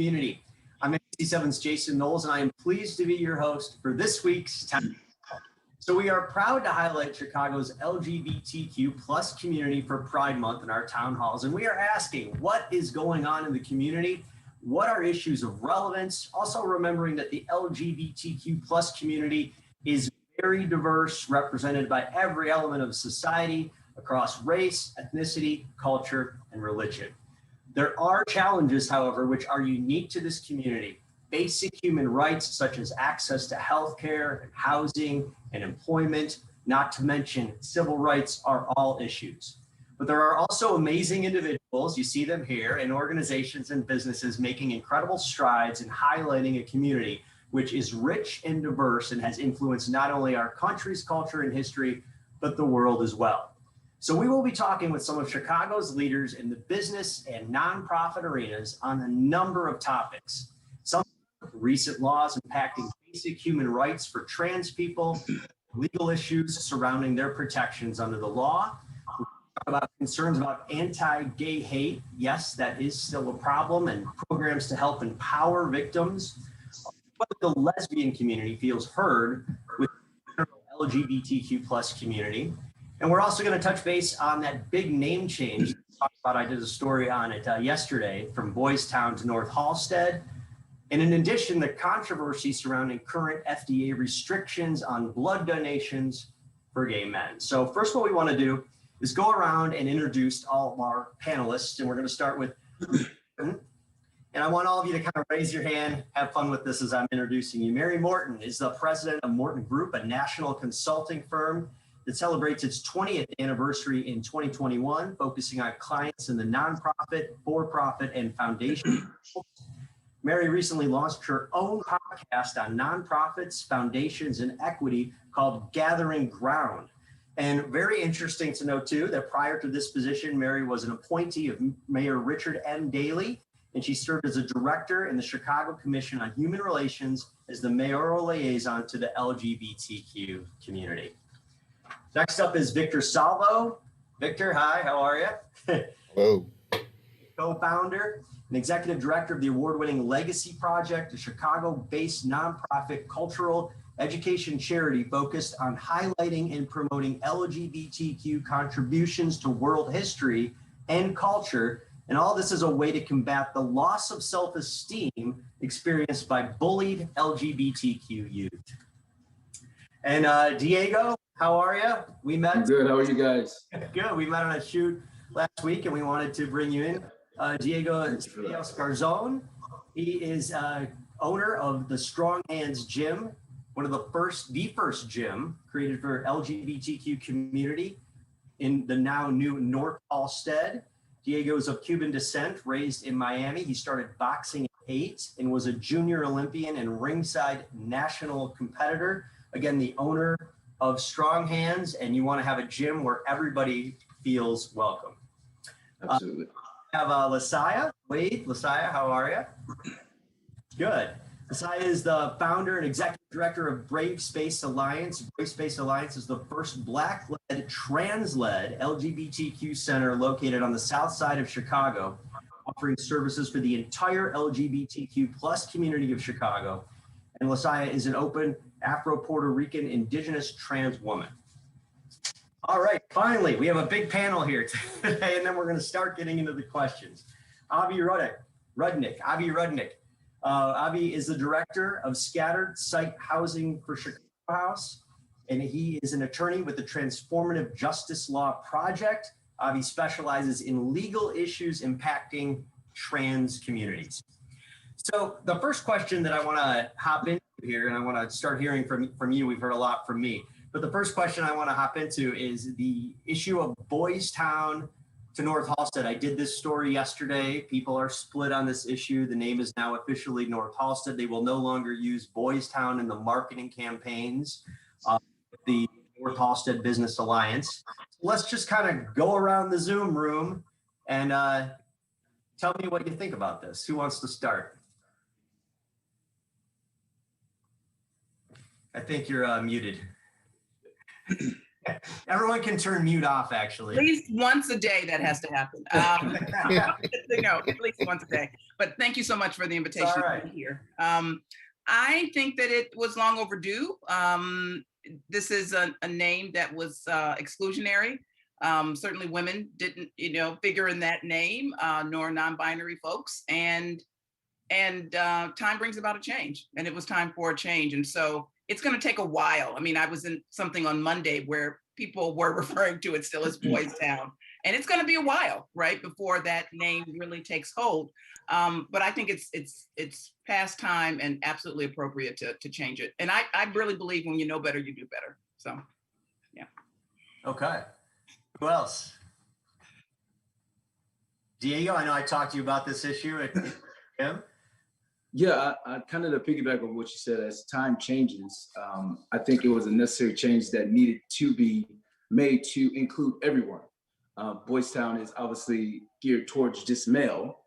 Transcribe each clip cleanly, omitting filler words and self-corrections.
Community. I'm NBC7's Jason Knowles, and I am pleased to be your host for this week's Town. So we are proud to highlight Chicago's LGBTQ plus community for Pride Month in our town halls, and we are asking what is going on in the community, what are issues of relevance, also remembering that the LGBTQ plus community is very diverse, represented by every element of society across race, ethnicity, culture, and religion. There are challenges, however, which are unique to this community. Basic human rights, such as access to healthcare, housing, and employment, not to mention civil rights, are all issues. But there are also amazing individuals, you see them here, and organizations and businesses making incredible strides in highlighting a community which is rich and diverse and has influenced not only our country's culture and history, but the world as well. So we will be talking with some of Chicago's leaders in the business and nonprofit arenas on a number of topics. Some recent laws impacting basic human rights for trans people, legal issues surrounding their protections under the law. We'll talk about concerns about anti-gay hate. Yes, that is still a problem, and programs to help empower victims. But the lesbian community feels heard with the LGBTQ plus community. And we're also going to touch base on that big name change. I did a story on it yesterday, from Boys Town to North Halsted. And in addition, the controversy surrounding current FDA restrictions on blood donations for gay men. So first, what we want to do is go around and introduce all of our panelists. And we're going to start with, and I want all of you to kind of raise your hand, have fun with this as I'm introducing you. Mary Morton is the president of Morton Group, a national consulting firm that celebrates its 20th anniversary in 2021, focusing on clients in the nonprofit, for-profit, and foundation. Mary recently launched her own podcast on nonprofits, foundations, and equity called Gathering Ground. And very interesting to know, too, that prior to this position, Mary was an appointee of Mayor Richard M. Daley, and she served as a director in the Chicago Commission on Human Relations as the mayoral liaison to the LGBTQ community. Next up is Victor Salvo. Victor, hi, how are you? Hello. Co-founder and executive director of the award-winning Legacy Project, a Chicago-based nonprofit cultural education charity focused on highlighting and promoting LGBTQ contributions to world history and culture. And all this is a way to combat the loss of self-esteem experienced by bullied LGBTQ youth. And Diego, how are you? We met. I'm good. How are you guys? Good. We met on a shoot last week, and we wanted to bring you in. Diego Scarzone. He is owner of the Strong Hands Gym, one of the first gym created for LGBTQ community in the now new North Halsted. Diego is of Cuban descent, raised in Miami. He started boxing at 8 and was a junior Olympian and ringside national competitor. Again, the owner of Strong Hands, and you want to have a gym where everybody feels welcome. Absolutely. We have Lasaya. Wade, Lasaya, how are you? Good. Lasaya is the founder and executive director of Brave Space Alliance. Brave Space Alliance is the first Black-led, trans-led LGBTQ center located on the south side of Chicago, offering services for the entire LGBTQ plus community of Chicago. And Lasaya is an open Afro-Puerto Rican indigenous trans woman. All right, finally, we have a big panel here today, and then we're going to start getting into the questions. Avi Rudnick. Avi is the director of Scattered Site Housing for Chicago House, and he is an attorney with the Transformative Justice Law Project. Avi specializes in legal issues impacting trans communities. So the first question that I want to hop into here, and I want to start hearing from you, we've heard a lot from me, but the first question I want to hop into is the issue of Boys Town to North Halsted. I did this story yesterday. People are split on this issue. The name is now officially North Halsted. They will no longer use Boys Town in the marketing campaigns of the North Halsted Business Alliance. So let's just kind of go around the Zoom room and tell me what you think about this. Who wants to start? I think you're muted. Everyone can turn mute off, actually. At least once a day that has to happen. No, at least once a day. But thank you so much for the invitation to be here. I think that it was long overdue. This is a name that was exclusionary. Certainly women didn't, figure in that name, nor non-binary folks. And time brings about a change, and it was time for a change. And so it's going to take a while. I mean, I was in something on Monday where people were referring to it still as Boys Town, and it's going to be a while, right, before that name really takes hold. But I think it's past time and absolutely appropriate to change it. And I really believe when you know better, you do better. So, yeah. Okay. Who else? Diego, I know I talked to you about this issue. Him? Yeah, I kind of to piggyback on what you said, as time changes, I think it was a necessary change that needed to be made to include everyone. Boys Town is obviously geared towards just male.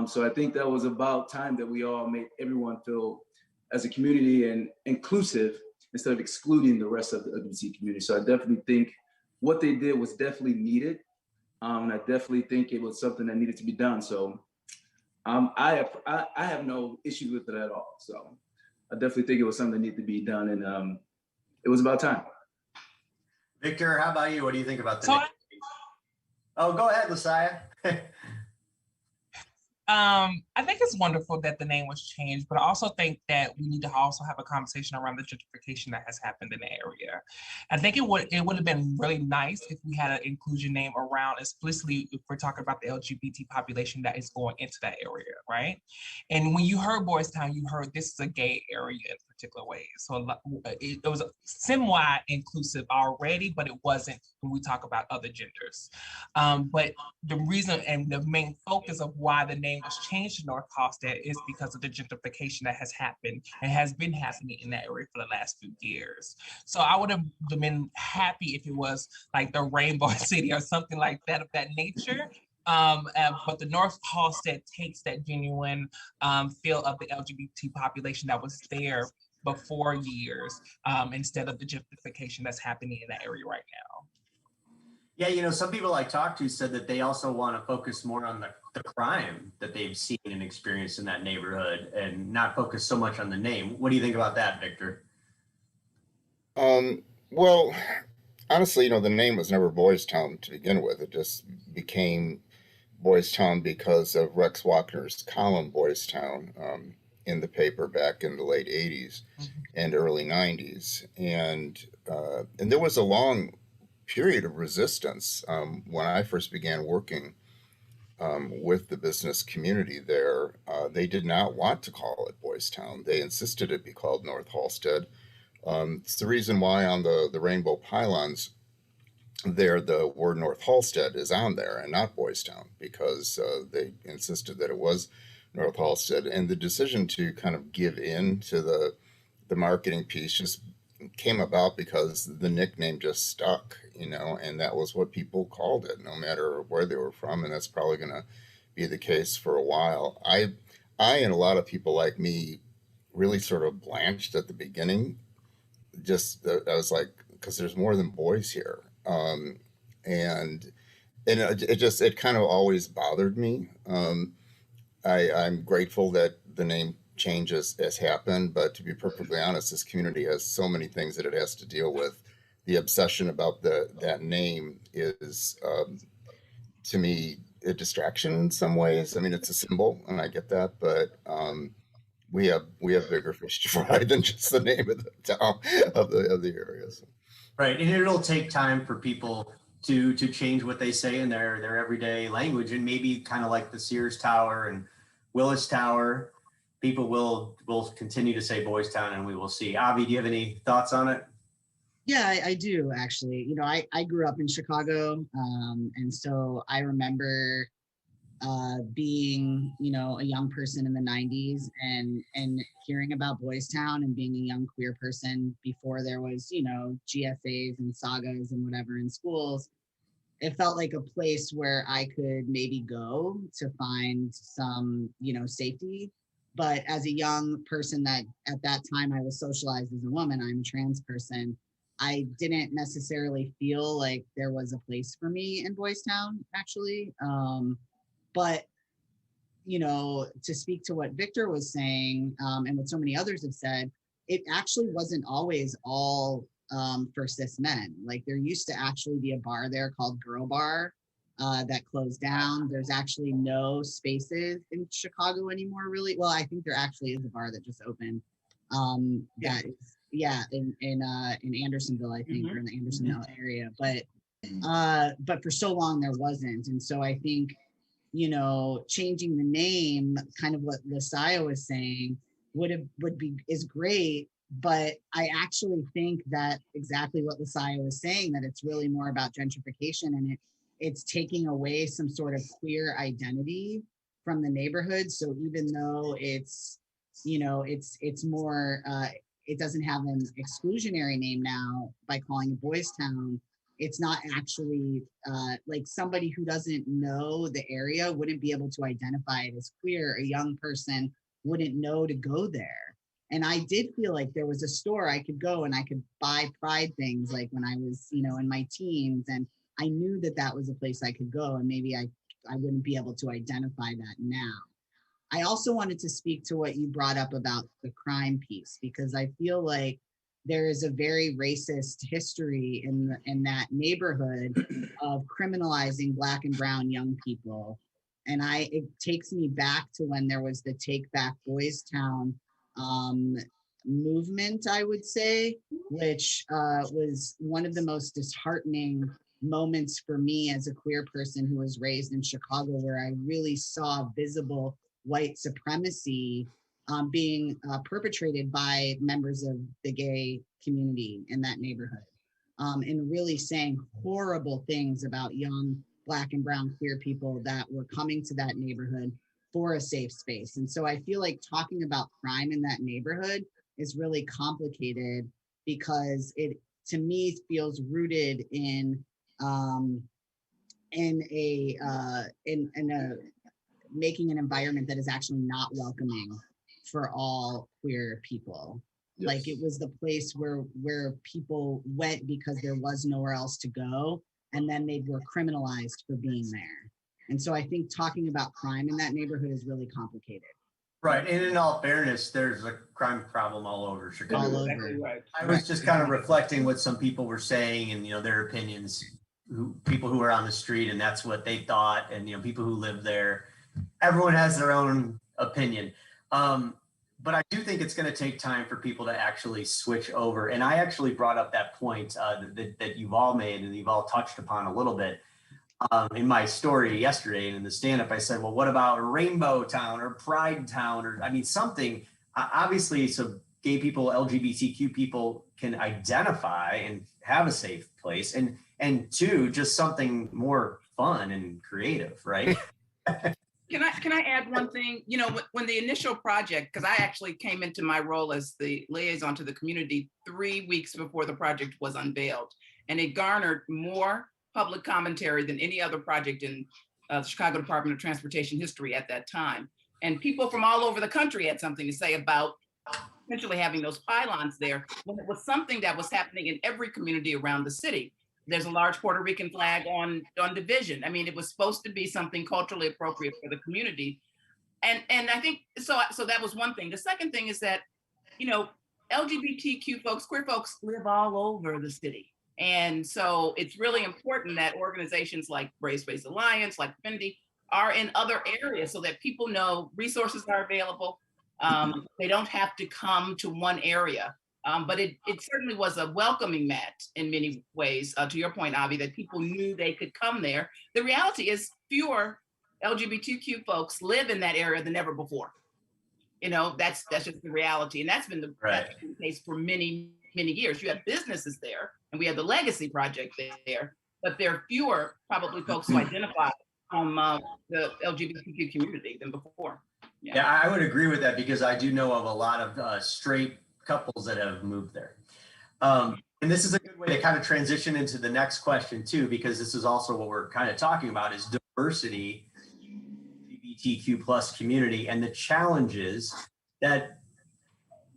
So I think that was about time that we all made everyone feel as a community and inclusive instead of excluding the rest of the LGBT community. So I definitely think what they did was definitely needed. And I definitely think it was something that needed to be done. So I have no issue with it at all. So I definitely think it was something that needed to be done, and it was about time. Victor, how about you? What do you think about the name? Oh, go ahead, Messiah. I think it's wonderful that the name was changed, but I also think that we need to also have a conversation around the gentrification that has happened in the area. I think it would have been really nice if we had an inclusion name around, explicitly if we're talking about the LGBT population that is going into that area, right? And when you heard Boys Town, you heard this is a gay area in particular ways. So it was semi-inclusive already, but it wasn't when we talk about other genders. But the reason and the main focus of why the name was changed to North Halsted is because of the gentrification that has happened and has been happening in that area for the last few years. So I would have been happy if it was like the Rainbow City or something like that of that nature. But the North Halsted takes that genuine feel of the LGBT population that was there before years, instead of the gentrification that's happening in that area right now. Yeah, some people I talked to said that they also want to focus more on the crime that they've seen and experienced in that neighborhood and not focus so much on the name. What do you think about that, Victor? Well, honestly, the name was never Boys Town to begin with. It just became Boys Town because of Rex Walker's column Boys Town in the paper back in the late 80s and early 90s. And there was a long period of resistance when I first began working with the business community there. They did not want to call it Boys Town. They insisted it be called North Halsted. It's the reason why on the rainbow pylons there, the word North Halsted is on there and not Boys Town, because they insisted that it was North Halsted. And the decision to kind of give in to the marketing piece just came about because the nickname just stuck, and that was what people called it, no matter where they were from. And that's probably going to be the case for a while. I and a lot of people like me really sort of blanched at the beginning. I was like, because there's more than boys here. And it kind of always bothered me. I'm grateful that the name changes has happened, but to be perfectly honest, this community has so many things that it has to deal with. The obsession about that name is, to me, a distraction in some ways. I mean, it's a symbol, and I get that, but we have bigger fish to fry than just the name of the town of the areas. Right, and it'll take time for people to change what they say in their everyday language, and maybe kind of like the Sears Tower and Willis Tower, people will continue to say Boys Town, and we will see. Avi, do you have any thoughts on it? Yeah, I do actually. I grew up in Chicago, and so I remember being, a young person in the 90s and hearing about Boys Town and being a young queer person before there was, GSAs and sagas and whatever in schools. It felt like a place where I could maybe go to find some, safety. But as a young person that at that time I was socialized as a woman, I'm a trans person. I didn't necessarily feel like there was a place for me in Boys Town, actually. But you know, to speak to what Victor was saying, and what so many others have said, it actually wasn't always all for cis men. Like there used to actually be a bar there called Girl Bar that closed down. There's actually no spaces in Chicago anymore, really. Well, I think there actually is a bar that just opened. That is, yeah, in Andersonville, I think, or in the Andersonville area. But for so long there wasn't, and so I think, you know, changing the name, kind of what Lisaya was saying, is great. But I actually think that exactly what Lisaya was saying, that it's really more about gentrification, and it's taking away some sort of queer identity from the neighborhood. So even though it's, you know, it's more, it doesn't have an exclusionary name now by calling it Boys Town, it's not actually like somebody who doesn't know the area wouldn't be able to identify it as queer. A young person wouldn't know to go there. And I did feel like there was a store I could go and I could buy Pride things, like when I was, you know, in my teens, and I knew that that was a place I could go, and maybe I wouldn't be able to identify that now. I also wanted to speak to what you brought up about the crime piece, because I feel like there is a very racist history in that neighborhood of criminalizing Black and brown young people. And it takes me back to when there was the Take Back Boys Town movement, I would say, which was one of the most disheartening moments for me as a queer person who was raised in Chicago, where I really saw visible white supremacy being perpetrated by members of the gay community in that neighborhood, and really saying horrible things about young Black and brown queer people that were coming to that neighborhood for a safe space. And so I feel like talking about crime in that neighborhood is really complicated, because it, to me, feels rooted in making an environment that is actually not welcoming for all queer people. Yes. Like it was the place where people went because there was nowhere else to go, and then they were criminalized for being there. And so I think talking about crime in that neighborhood is really complicated. Right, and in all fairness, there's a crime problem all over Chicago. All over. Right. I was just kind of reflecting what some people were saying, and you know, their opinions, people who were on the street, and that's what they thought, and you know, people who live there. Everyone has their own opinion. But I do think it's going to take time for people to actually switch over. And I actually brought up that point that you've all made and you've all touched upon a little bit in my story yesterday. And in the stand-up, I said, well, what about Rainbow Town or Pride Town? Or I mean, something, obviously, so gay people, LGBTQ people can identify and have a safe place. And two, just something more fun and creative, right? Can I add one thing? You know, when the initial project, because I actually came into my role as the liaison to the community 3 weeks before the project was unveiled, and it garnered more public commentary than any other project in the Chicago Department of Transportation history at that time. And people from all over the country had something to say about potentially having those pylons there, when it was something that was happening in every community around the city. There's a large Puerto Rican flag on Division. I mean, it was supposed to be something culturally appropriate for the community. And I think, so that was one thing. The second thing is that, you know, LGBTQ folks, queer folks live all over the city. And so it's really important that organizations like Brave Space Alliance, like Fendi, are in other areas so that people know resources are available. They don't have to come to one area. But it certainly was a welcoming mat in many ways, to your point, Avi, that people knew they could come there. The reality is fewer LGBTQ folks live in that area than ever before. You know, that's just the reality. And that's been the case for many, many years. You have businesses there, and we have the Legacy Project there, but there are fewer probably folks who identify from the LGBTQ community than before. Yeah, I would agree with that, because I do know of a lot of straight couples that have moved there. And this is a good way to kind of transition into the next question too, because this is also what we're kind of talking about, is diversity, LGBTQ plus community, and the challenges that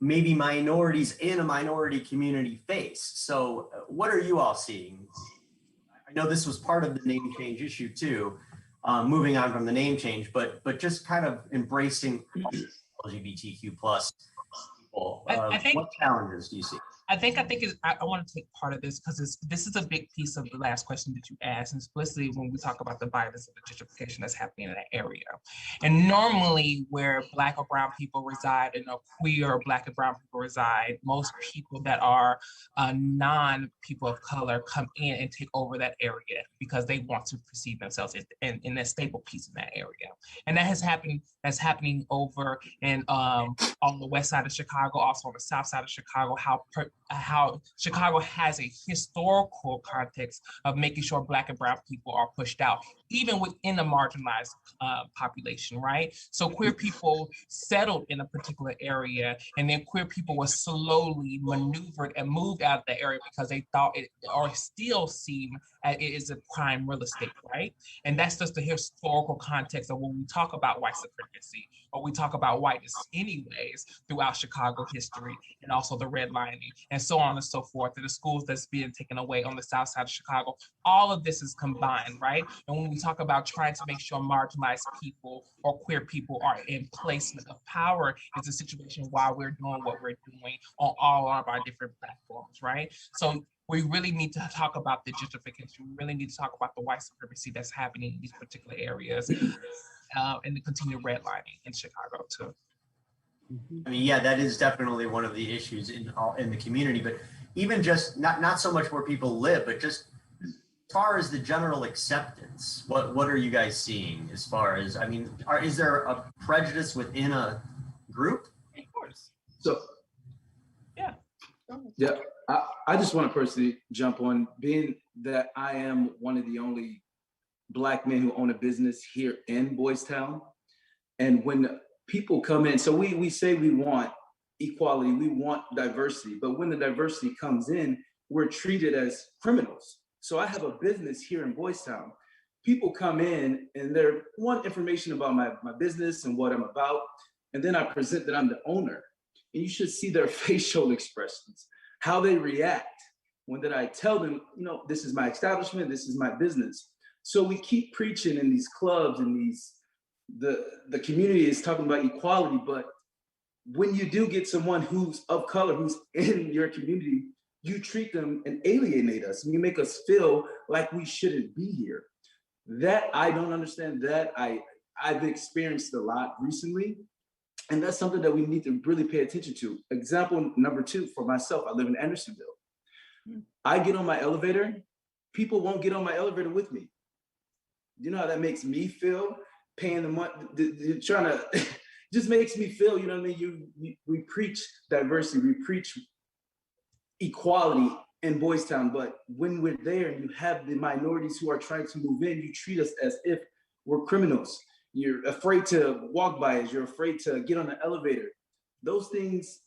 maybe minorities in a minority community face. So what are you all seeing? I know this was part of the name change issue too, moving on from the name change, but just kind of embracing LGBTQ plus people. I think what challenges do you see? I want to take part of this because this is a big piece of the last question that you asked, and explicitly when we talk about the violence and the gentrification that's happening in that area. And normally where Black or brown people reside and queer or Black and brown people reside, most people that are non-people of color come in and take over that area because they want to perceive themselves in a stable piece in that area. And that's happening over in on the west side of Chicago, also on the south side of Chicago, how Chicago has a historical context of making sure Black and brown people are pushed out, even within a marginalized population, right? So queer people settled in a particular area, and then queer people were slowly maneuvered and moved out of the area because they thought it, or still seem as it is a prime real estate, right? And that's just the historical context of when we talk about white supremacy, or we talk about whiteness anyways throughout Chicago history, and also the redlining, and so on and so forth, and the schools that's being taken away on the south side of Chicago. All of this is combined, right? And when we talk about trying to make sure marginalized people or queer people are in placement of power, it's a situation why we're doing what we're doing on all of our different platforms, right? So we really need to talk about the gentrification. We really need to talk about the white supremacy that's happening in these particular areas, and the continued redlining in Chicago too. I mean, yeah, that is definitely one of the issues in the community, but even just not so much where people live, but just as far as the general acceptance, what are you guys seeing as far as, I mean, is there a prejudice within a group? Of course. So, yeah, I just want to personally jump on, being that I am one of the only Black men who own a business here in Boys Town. And when people come in, so we say we want equality, we want diversity, but when the diversity comes in, we're treated as criminals. So I have a business here in Boys Town. People come in and they want information about my business and what I'm about, and then I present that I'm the owner. And you should see their facial expressions, how they react when that I tell them, you know, this is my establishment, this is my business. So we keep preaching in these clubs and the community is talking about equality, but when you do get someone who's of color, who's in your community, you treat them and alienate us, and you make us feel like we shouldn't be here. That I don't understand. That I've experienced a lot recently, and that's something that we need to really pay attention to. Example number 2 for myself, I live in Andersonville. I get on my elevator, people won't get on my elevator with me. You know how that makes me feel? Paying the money, trying to, just makes me feel, you know what I mean? We preach diversity, we preach equality in Boys Town, but when we're there and you have the minorities who are trying to move in, you treat us as if we're criminals. You're afraid to walk by us, you're afraid to get on the elevator. Those things,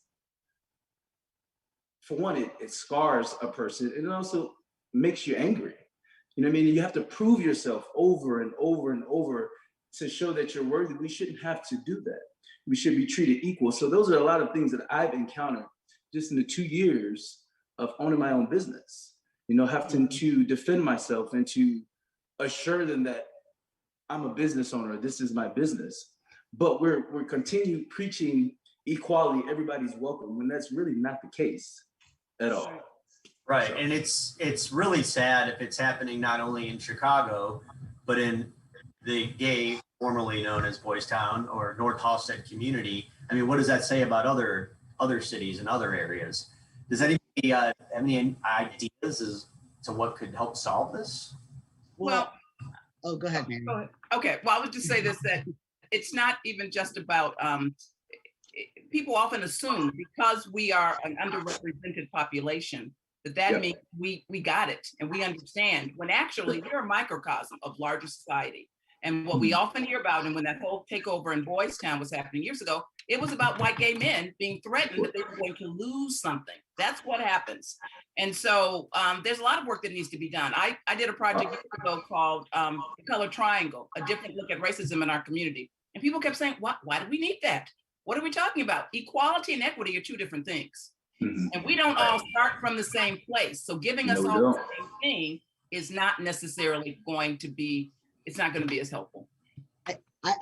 for one, it scars a person, and it also makes you angry. You know what I mean? You have to prove yourself over and over and over to show that you're worthy. We shouldn't have to do that. We should be treated equal. So those are a lot of things that I've encountered just in the 2 years of owning my own business. You know, having to defend myself and to assure them that I'm a business owner, this is my business. But we're continue preaching equality, everybody's welcome, when that's really not the case at all. Right, so. And it's really sad if it's happening not only in Chicago, but in the gay, formerly known as Boys Town or North Halstead community. I mean, what does that say about other cities and other areas? Does anybody have any ideas as to what could help solve this? Well, oh, go ahead, Mary. Go ahead. Okay, well, I would just say this, that it's not even just about, people often assume because we are an underrepresented population, that means we got it and we understand, when actually we're a microcosm of larger society. And what we often hear about, and when that whole takeover in Boys Town was happening years ago, it was about white gay men being threatened that they were going to lose something. That's what happens. And so there's a lot of work that needs to be done. I did a project years ago called The Color Triangle, a different look at racism in our community. And people kept saying, why do we need that? What are we talking about? Equality and equity are two different things. Mhm. And we don't all start from the same place. So giving us No, we all the don't. same thing is not necessarily going to be, it's not going to be as helpful.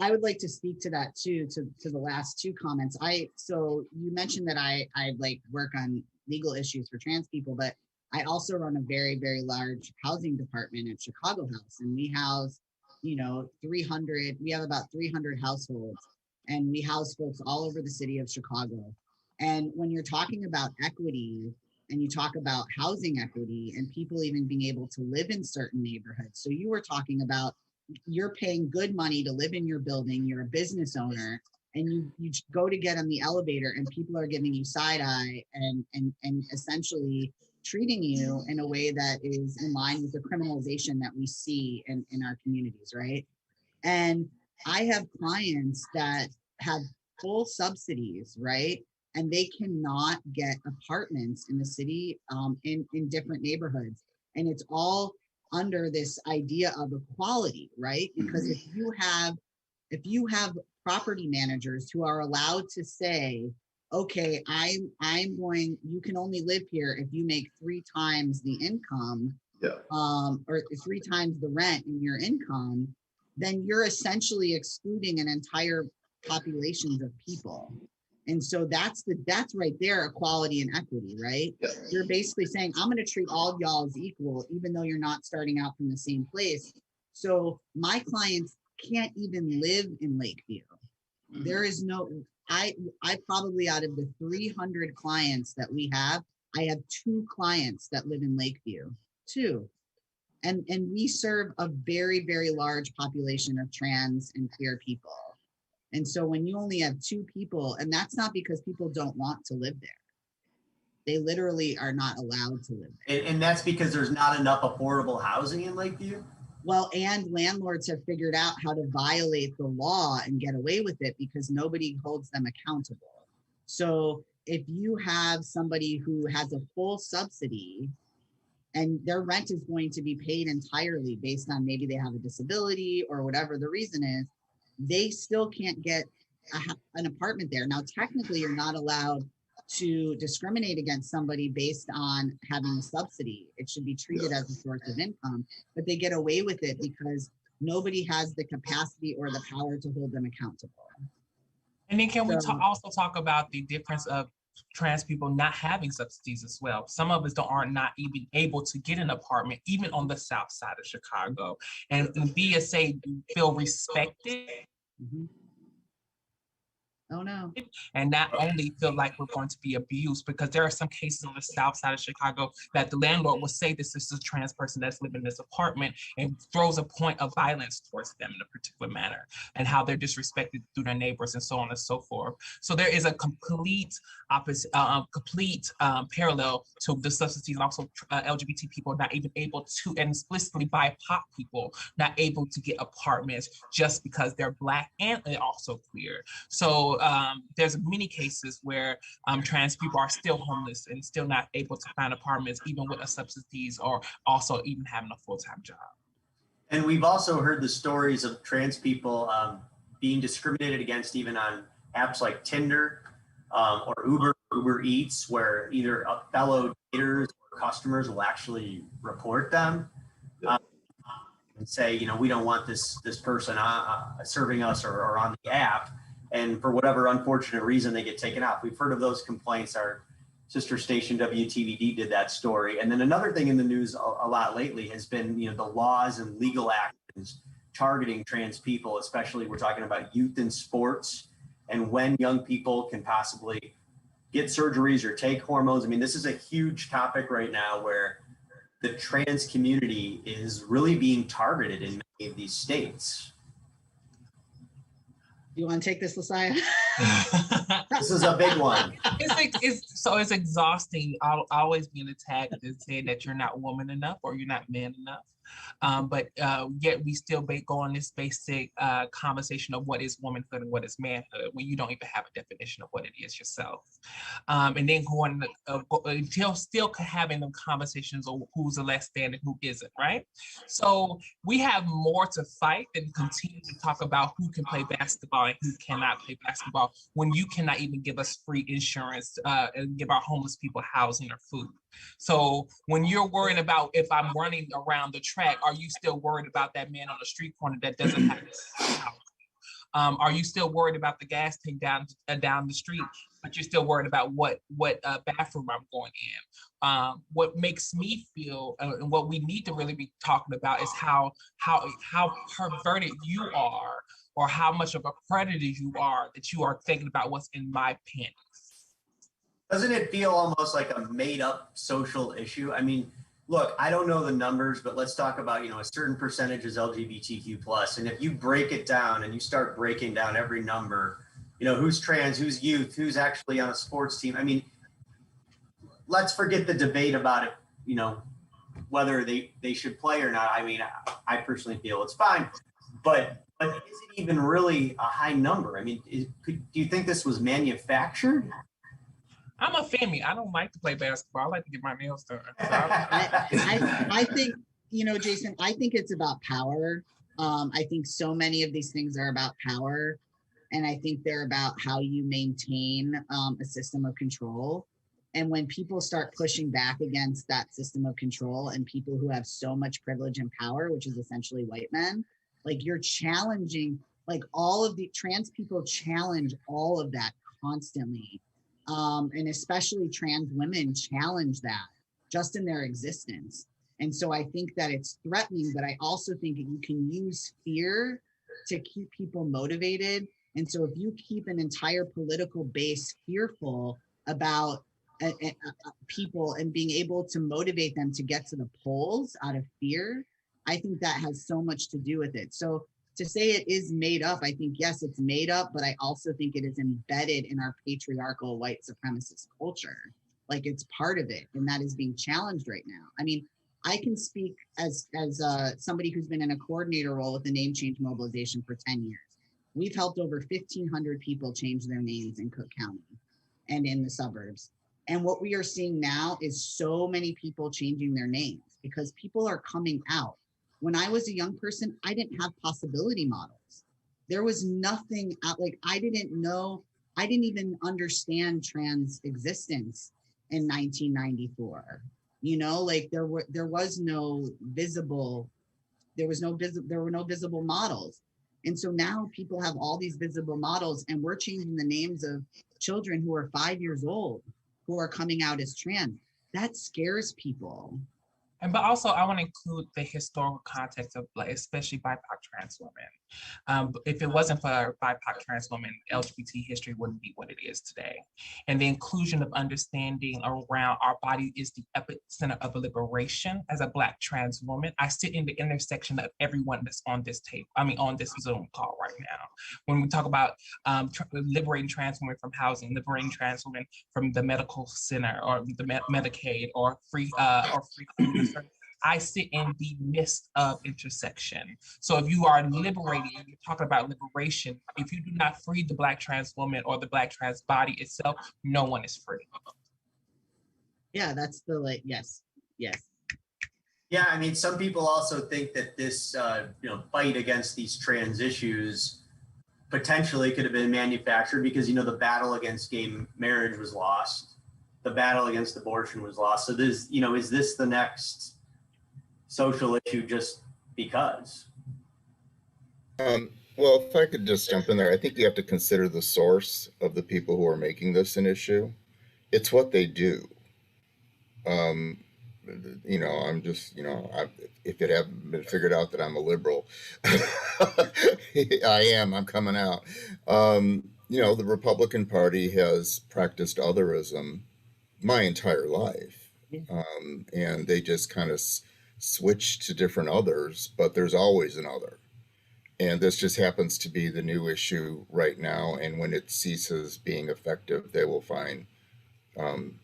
I would like to speak to that too, to the last two comments. So you mentioned that I like work on legal issues for trans people, but I also run a very, very large housing department at Chicago House, and we house, we have about 300 households, and we house folks all over the city of Chicago. And when you're talking about equity and you talk about housing equity and people even being able to live in certain neighborhoods, so you were talking about you're paying good money to live in your building, you're a business owner, and you go to get on the elevator and people are giving you side eye and essentially treating you in a way that is in line with the criminalization that we see in our communities, right? And I have clients that have full subsidies, right? And they cannot get apartments in the city in different neighborhoods. And it's all under this idea of equality, right? Because if you have property managers who are allowed to say, okay, you can only live here if you make 3 times the income, or 3 times the rent in your income, then you're essentially excluding an entire populations of people. And so that's right there, equality and equity, right? Yeah. You're basically saying, I'm going to treat all of y'all as equal, even though you're not starting out from the same place. So my clients can't even live in Lakeview. There is no, I probably, out of the 300 clients that we have, I have 2 clients that live in Lakeview, 2. And we serve a very, very large population of trans and queer people. And so when you only have 2 people, and that's not because people don't want to live there. They literally are not allowed to live there. And that's because there's not enough affordable housing in Lakeview? Well, and landlords have figured out how to violate the law and get away with it because nobody holds them accountable. So if you have somebody who has a full subsidy and their rent is going to be paid entirely based on maybe they have a disability or whatever the reason is, they still can't get an apartment there. Now, technically, you're not allowed to discriminate against somebody based on having a subsidy. It should be treated as a source of income, but they get away with it because nobody has the capacity or the power to hold them accountable. And then can we also talk about the difference of trans people not having subsidies as well? Some of us are not even able to get an apartment, even on the south side of Chicago, and BSA feel respected. Oh no. And not only feel like we're going to be abused, because there are some cases on the south side of Chicago that the landlord will say this is a trans person that's living in this apartment and throws a point of violence towards them in a particular manner, and how they're disrespected through their neighbors and so on and so forth. So there is a complete opposite, parallel to the subsidies, and also LGBT people not even able to, and explicitly BIPOC people not able to get apartments just because they're Black and they're also queer. So there's many cases where trans people are still homeless and still not able to find apartments, even with a subsidies, or also even having a full-time job. And we've also heard the stories of trans people being discriminated against even on apps like Tinder or Uber Eats, where either fellow daters or customers will actually report them and say, we don't want this person serving us or on the app. And for whatever unfortunate reason, they get taken off. We've heard of those complaints. Our sister station WTVD did that story. And then another thing in the news a lot lately has been, the laws and legal actions targeting trans people, especially we're talking about youth in sports and when young people can possibly get surgeries or take hormones. I mean, this is a huge topic right now where the trans community is really being targeted in many of these states. You want to take this, Lasaya? This is a big one. It's exhausting. Always being attacked and saying that you're not woman enough or you're not man enough. But yet we still go on this basic conversation of what is womanhood and what is manhood when you don't even have a definition of what it is yourself. And then going until still having the conversations of who's a less than and who isn't, right? So we have more to fight than continue to talk about who can play basketball and who cannot play basketball when you cannot even give us free insurance and give our homeless people housing or food. So when you're worried about if I'm running around the track, are you still worried about that man on the street corner that doesn't have a house? Are you still worried about the gas tank down the street, but you're still worried about what bathroom I'm going in? What makes me feel, and what we need to really be talking about is how perverted you are, or how much of a predator you are, that you are thinking about what's in my panties. Doesn't it feel almost like a made up social issue? I mean, look, I don't know the numbers, but let's talk about, a certain percentage is LGBTQ plus. And if you break it down and you start breaking down every number, who's trans, who's youth, who's actually on a sports team. I mean, let's forget the debate about it, whether they should play or not. I mean, I personally feel it's fine, but is it even really a high number? I mean, do you think this was manufactured? I'm a femmy. I don't like to play basketball. I like to get my nails done. So I think, Jason, I think it's about power. I think so many of these things are about power. And I think they're about how you maintain a system of control. And when people start pushing back against that system of control and people who have so much privilege and power, which is essentially white men, like you're challenging, like all of the trans people challenge all of that constantly. And especially trans women challenge that just in their existence. And so I think that it's threatening, but I also think that you can use fear to keep people motivated. And so if you keep an entire political base fearful about people and being able to motivate them to get to the polls out of fear, I think that has so much to do with it. So to say it is made up, I think, yes, it's made up, but I also think it is embedded in our patriarchal white supremacist culture. Like it's part of it, and that is being challenged right now. I mean, I can speak as somebody who's been in a coordinator role with the name change mobilization for 10 years. We've helped over 1,500 people change their names in Cook County and in the suburbs. And what we are seeing now is so many people changing their names because people are coming out. When I was a young person, I didn't have possibility models. There was nothing out, like I didn't even understand trans existence in 1994. Like there were no visible models. And so now people have all these visible models, and we're changing the names of children who are 5 years old who are coming out as trans. That scares people. But also, I want to include the historical context of, like, especially BIPOC trans women. If it wasn't for BIPOC trans women, LGBT history wouldn't be what it is today. And the inclusion of understanding around our body is the epicenter of liberation. As a Black trans woman, I sit in the intersection of everyone that's on this on this Zoom call right now. When we talk about liberating trans women from housing, liberating trans women from the medical center or the Medicaid or free I sit in the midst of intersection. So if you are liberating, you're talking about liberation, if you do not free the Black trans woman or the Black trans body itself, no one is free. Yeah, that's yes. Yeah, I mean, some people also think that this, fight against these trans issues potentially could have been manufactured because, the battle against gay marriage was lost. The battle against abortion was lost. So this, is this the next social issue just because? Well, if I could just jump in there, I think you have to consider the source of the people who are making this an issue. It's what they do. I'm just, if it hadn't been figured out that I'm a liberal, I'm coming out. The Republican Party has practiced otherism my entire life. And they just kind of switch to different others, but there's always an other. And this just happens to be the new issue right now. And when it ceases being effective, they will find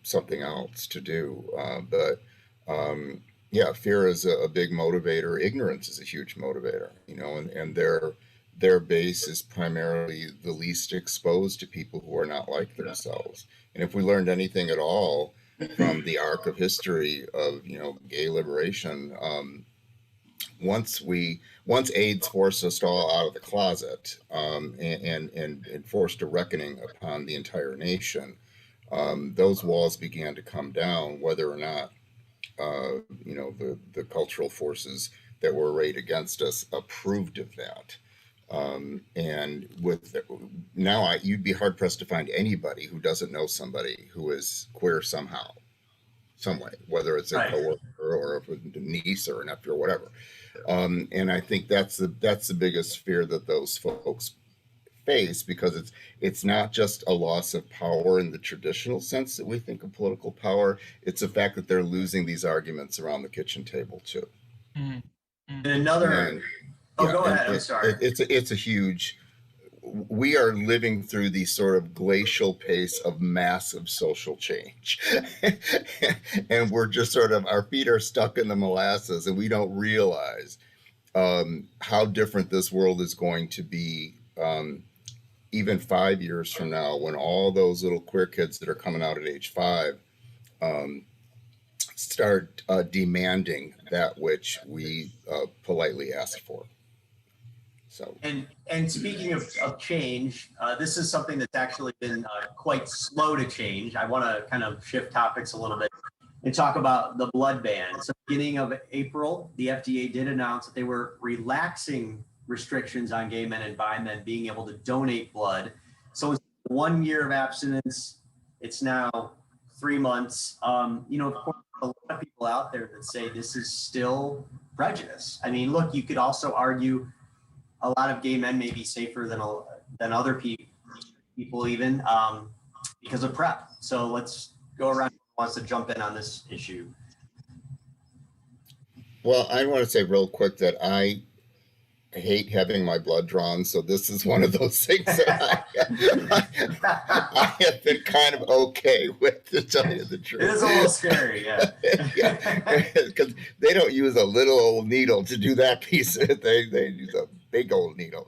something else to do. But Yeah, fear is a big motivator. Ignorance is a huge motivator, and their base is primarily the least exposed to people who are not like themselves. And if we learned anything at all from the arc of history of gay liberation, once AIDS forced us all out of the closet, and forced a reckoning upon the entire nation, those walls began to come down, whether or not the cultural forces that were arrayed against us approved of that. And with now, you'd be hard pressed to find anybody who doesn't know somebody who is queer somehow, some way, whether it's a coworker or a niece or a nephew or whatever. And I think that's the biggest fear that those folks face, because it's not just a loss of power in the traditional sense that we think of political power. It's the fact that they're losing these arguments around the kitchen table too. And another, go ahead. I'm sorry. It's a huge. We are living through the sort of glacial pace of massive social change, and we're just sort of, our feet are stuck in the molasses, and we don't realize how different this world is going to be. Even 5 years from now, when all those little queer kids that are coming out at age 5 start demanding that which we politely ask for. So, and speaking of change, this is something that's actually been quite slow to change. I want to kind of shift topics a little bit and talk about the blood ban. So, beginning of April, the FDA did announce that they were relaxing restrictions on gay men and bi men being able to donate blood. So it's 1 year of abstinence. It's now 3 months. Of course, a lot of people out there that say this is still prejudice. I mean, look, you could also argue a lot of gay men may be safer than other people even because of PrEP. So let's go around. Who wants to jump in on this issue? Well, I want to say real quick that I hate having my blood drawn, so this is one of those things that I have been kind of okay with, to tell you the truth. It is a little scary, yeah. Because they don't use a little old needle to do that piece of it. They use a big old needle.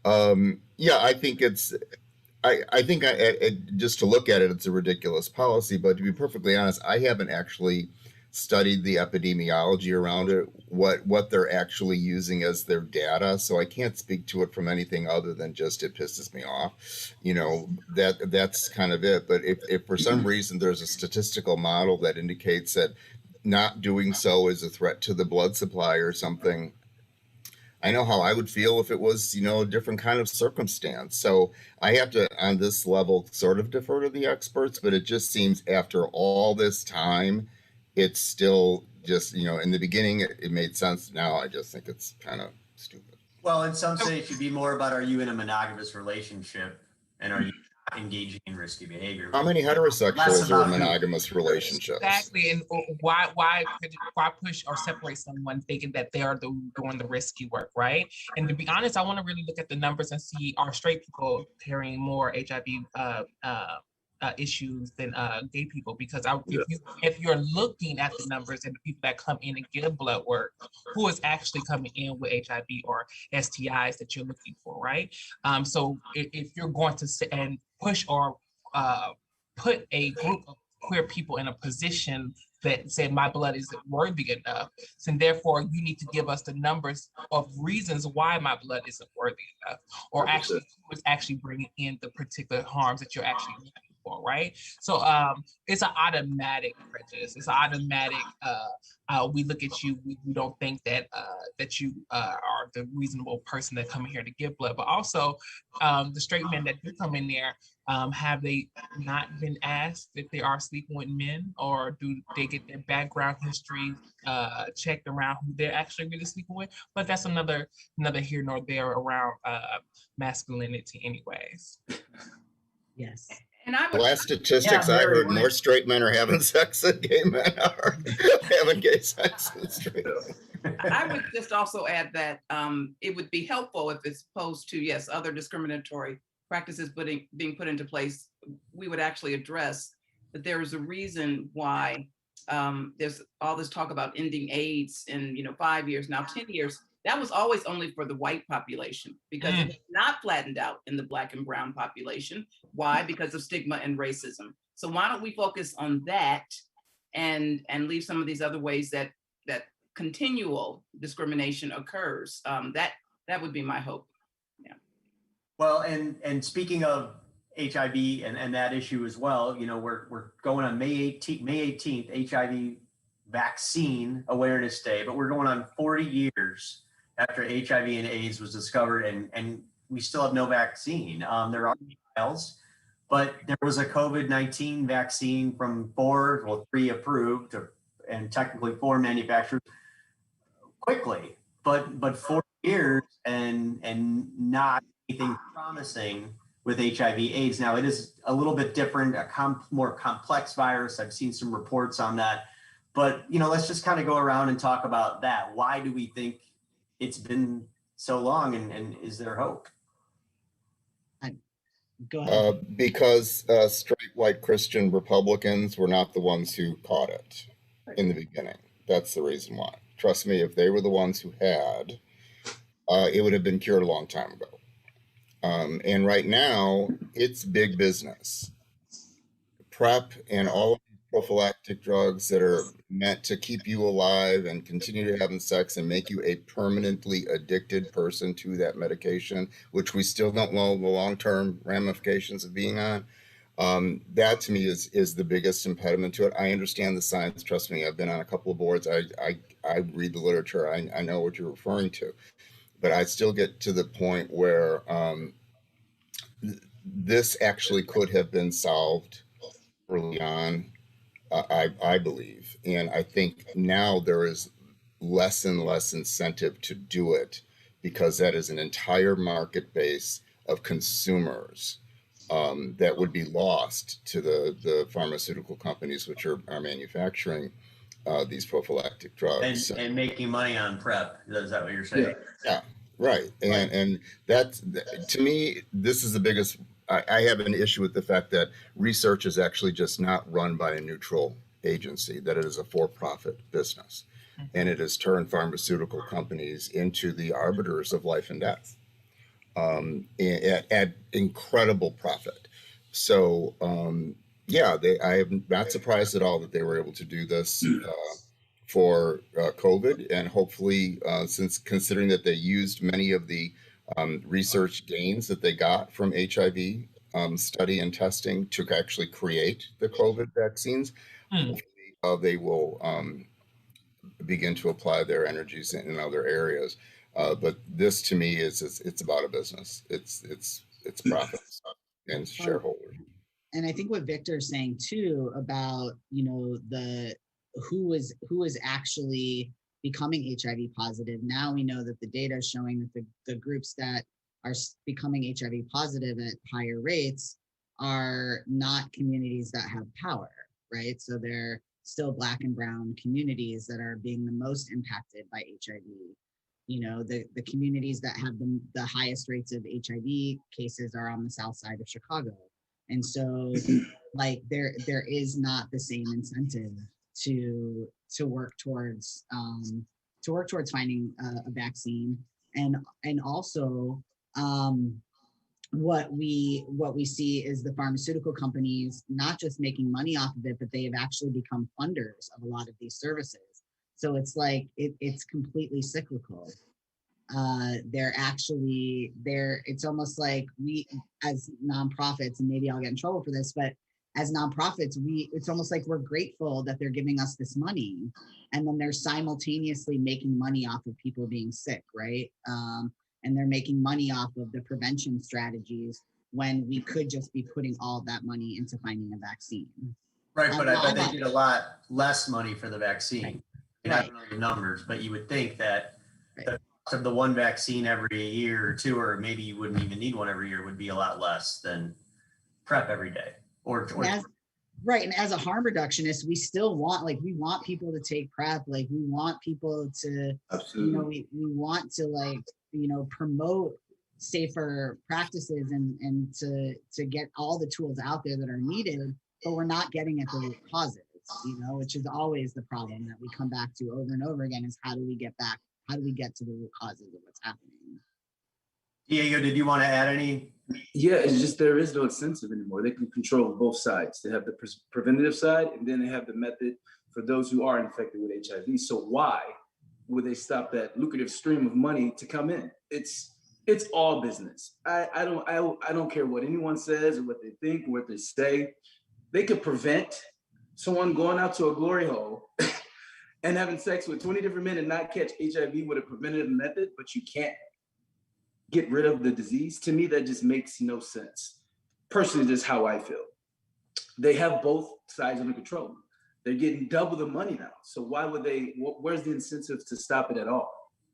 I think I think just to look at it, it's a ridiculous policy. But to be perfectly honest, I haven't actually studied the epidemiology around it, what they're actually using as their data. So I can't speak to it from anything other than just it pisses me off. That's kind of it. But if for some reason there's a statistical model that indicates that not doing so is a threat to the blood supply or something, I know how I would feel if it was, a different kind of circumstance. So I have to, on this level, sort of defer to the experts, but it just seems after all this time, it's still just, in the beginning, it made sense. Now I just think it's kind of stupid. Well, and some say it should be more about, are you in a monogamous relationship and are you engaging in risky behavior? How many heterosexuals are in monogamous relationships? Exactly, and why push or separate someone thinking that they are doing the risky work, right? And to be honest, I want to really look at the numbers and see, are straight people carrying more HIV issues than gay people? Because if you're looking at the numbers and the people that come in and get blood work, who is actually coming in with HIV or STIs that you're looking for, right? So if you're going to sit and push or put a group of queer people in a position that say my blood isn't worthy enough, and therefore you need to give us the numbers of reasons why my blood isn't worthy enough, or actually who is actually bringing in the particular harms that you're actually looking for, right? So it's an automatic prejudice. It's an automatic. We look at you. We don't think that that you are the reasonable person that come in here to give blood. But also, the straight men that do come in there, have they not been asked if they are sleeping with men, or do they get their background history checked around who they're actually really sleeping with? But that's another here nor there around masculinity, anyways. Yes. And I The would, last statistics I heard, more straight men are having sex than gay men are having gay sex than straight men. I would just also add that it would be helpful if, as opposed to, yes, other discriminatory practices being put into place, we would actually address that there is a reason why there's all this talk about ending AIDS in 5 years, now 10 years. That was always only for the white population because it's not flattened out in the Black and brown population. Why? Because of stigma and racism. So why don't we focus on that and leave some of these other ways that continual discrimination occurs? That would be my hope. Yeah. Well, and speaking of HIV and that issue as well, we're going on May 18th, HIV Vaccine Awareness Day, but we're going on 40 years after HIV and AIDS was discovered, and we still have no vaccine. There are trials, but there was a COVID-19 vaccine from 3 approved, and technically 4 manufactured quickly, but 4 years and not anything promising with HIV/AIDS. Now, it is a little bit different, more complex virus. I've seen some reports on that. But, let's just kind of go around and talk about that. Why do we think it's been so long, and is there hope? Go ahead. Because straight white Christian Republicans were not the ones who caught it in the beginning. That's the reason why. Trust me, if they were the ones who had, it would have been cured a long time ago. And right now, it's big business. PrEP and all of these prophylactic drugs that are meant to keep you alive and continue to having sex and make you a permanently addicted person to that medication, which we still don't know the long-term ramifications of being on. That to me is the biggest impediment to it. I understand the science. Trust me, I've been on a couple of boards. I read the literature. I know what you're referring to. But I still get to the point where this actually could have been solved early on, I believe. And I think now there is less and less incentive to do it because that is an entire market base of consumers that would be lost to the pharmaceutical companies which are manufacturing these prophylactic drugs. And making money on PrEP. Is that what you're saying? Yeah, right. And that's, to me, this is the biggest. I have an issue with the fact that research is actually just not run by a neutral agency, that it is a for-profit business. And it has turned pharmaceutical companies into the arbiters of life and death at incredible profit. So, I am not surprised at all that they were able to do this for COVID, and hopefully, since considering that they used many of the research gains that they got from HIV study and testing to actually create the COVID vaccines, hopefully, they will begin to apply their energies in other areas. But this, to me, it's about a business. It's profits and shareholders. And I think what Victor's saying too about the who is actually becoming HIV positive. Now we know that the data is showing that the groups that are becoming HIV positive at higher rates are not communities that have power, right? So they're still Black and brown communities that are being the most impacted by HIV. The communities that have the highest rates of HIV cases are on the south side of Chicago. And so like there is not the same incentive to work towards finding a vaccine, and also what we see is the pharmaceutical companies not just making money off of it, but they have actually become funders of a lot of these services. So it's like it's completely cyclical. It's almost like we as nonprofits, and maybe I'll get in trouble for this, but as nonprofits, it's almost like we're grateful that they're giving us this money, and then they're simultaneously making money off of people being sick, right? And they're making money off of the prevention strategies when we could just be putting all that money into finding a vaccine. Right, but I bet they get a lot less money for the vaccine. I don't know the numbers, but you would think that the cost of the one vaccine every year or two, or maybe you wouldn't even need one every year, would be a lot less than PrEP every day. Right, and as a harm reductionist, we still want people to take PrEP. Like we want people to, absolutely, we want to promote safer practices and to get all the tools out there that are needed, but we're not getting at the root causes. which is always the problem that we come back to over and over again is how do we get to the root causes of what's happening? Diego, did you want to add any? Yeah, it's just there is no incentive anymore. They can control both sides. They have the preventative side, and then they have the method for those who are infected with HIV. So why would they stop that lucrative stream of money to come in? It's all business. I don't care what anyone says or what they think or what they say. They could prevent someone going out to a glory hole and having sex with 20 different men and not catch HIV with a preventative method, but you can't get rid of the disease. To me, that just makes no sense. Personally, just how I feel. They have both sides under control. They're getting double the money now. So why would they, where's the incentive to stop it at all?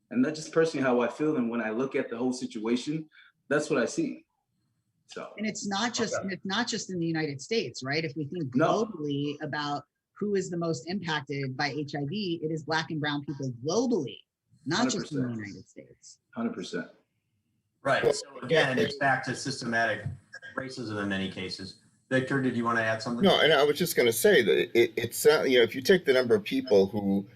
And that's just personally how I feel. And when I look at the whole situation, that's what I see. So, and it's not just in the United States, right? If we think globally about who is the most impacted by HIV, it is Black and brown people globally, not 100%. Just in the United States. 100%. Right. So again, it's back to systematic racism in many cases. Victor, did you want to add something? No, and I was just going to say that it's if you take the number of people who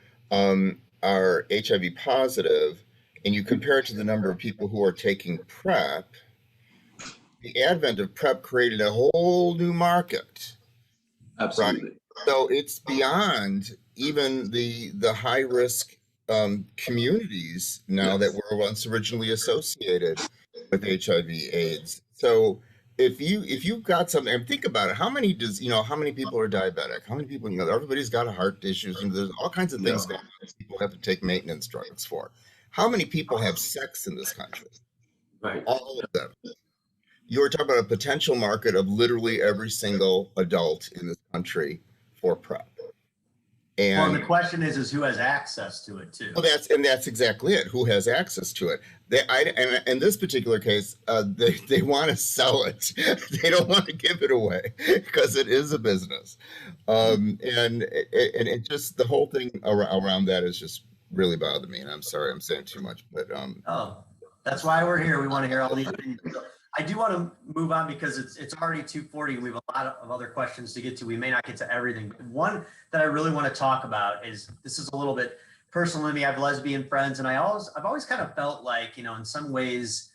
are HIV positive and you compare it to the number of people who are taking PrEP, the advent of PrEP created a whole new market. Absolutely. Right? So it's beyond even the high risk communities now that were once originally associated with HIV/AIDS. So if you've got something, and think about it, how many people are diabetic? How many people, everybody's got heart issues, and there's all kinds of things going on people have to take maintenance drugs for. How many people have sex in this country? Right. All of them. You're talking about a potential market of literally every single adult in this country for PrEP. And the question is who has access to it too? Well, that's exactly it. Who has access to it? And in this particular case, they want to sell it. They don't want to give it away because it is a business, and it just the whole thing around that is just really bothered me. And I'm sorry, I'm saying too much, but that's why we're here. We want to hear all these opinions. I do want to move on because it's already 2:40 and we have a lot of other questions to get to. We may not get to everything, but one that I really want to talk about is, this is a little bit personal to me. I have lesbian friends, and I've always kind of felt like, in some ways,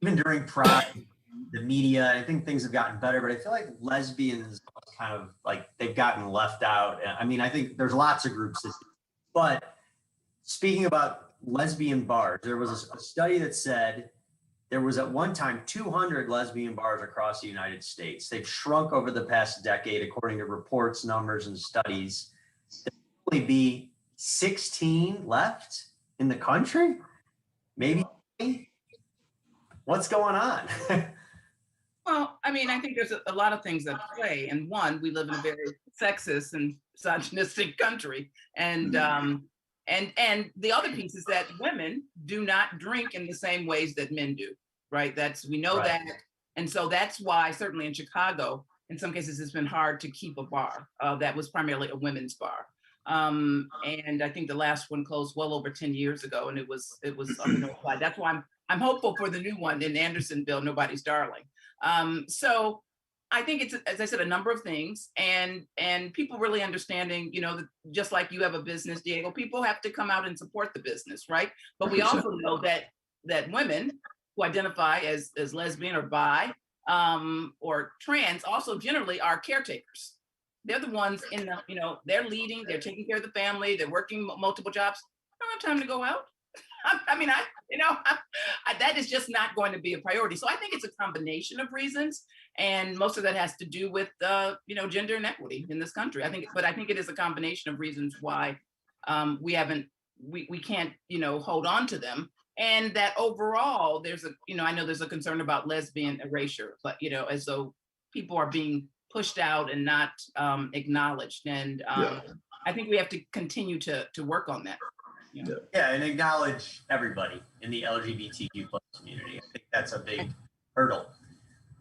even during Pride, the media, I think things have gotten better, but I feel like lesbians kind of like they've gotten left out. I mean, I think there's lots of groups but speaking about lesbian bars, there was a study that said there was at one time 200 lesbian bars across the United States. They've shrunk over the past decade, according to reports, numbers, and studies. There'll only be 16 left in the country, maybe. What's going on? Well, I mean, I think there's a lot of things at play. And one, we live in a very sexist and misogynistic country. And and the other piece is that women do not drink in the same ways that men do, right? We know that. And so that's why, certainly in Chicago, in some cases, it's been hard to keep a bar that was primarily a women's bar. And I think the last one closed well over 10 years ago, and it was unnotified. That's why I'm hopeful for the new one in Andersonville, Nobody's Darling. So I think it's, as I said, a number of things, and people really understanding, just like you have a business, Diego, people have to come out and support the business, right? But we also know that women who identify as lesbian or bi or trans also generally are caretakers. They're the ones in the, they're leading, they're taking care of the family, they're working multiple jobs. I don't have time to go out. That is just not going to be a priority. So I think it's a combination of reasons, and most of that has to do with gender inequity in this country. I think it is a combination of reasons why we can't hold on to them, and that overall there's I know there's a concern about lesbian erasure, but as though people are being pushed out and not acknowledged, and I think we have to continue to work on that. Yeah, and acknowledge everybody in the LGBTQ+ community. I think that's a big hurdle.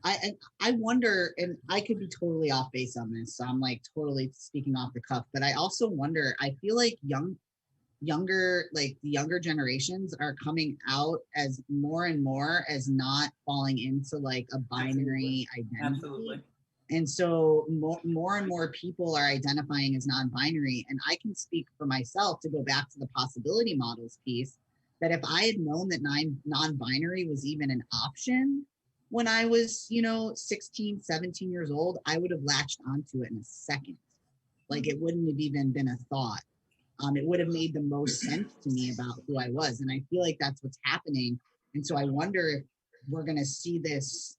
I wonder, and I could be totally off base on this, so I'm like totally speaking off the cuff, but I also wonder, I feel like the younger generations are coming out as more and more as not falling into like a binary identity. Absolutely. And so more and more people are identifying as non-binary. And I can speak for myself, to go back to the possibility models piece, that if I had known that non-binary was even an option when I was, 16, 17 years old, I would have latched onto it in a second. Like, it wouldn't have even been a thought. It would have made the most sense to me about who I was. And I feel like that's what's happening. And so I wonder if we're going to see this.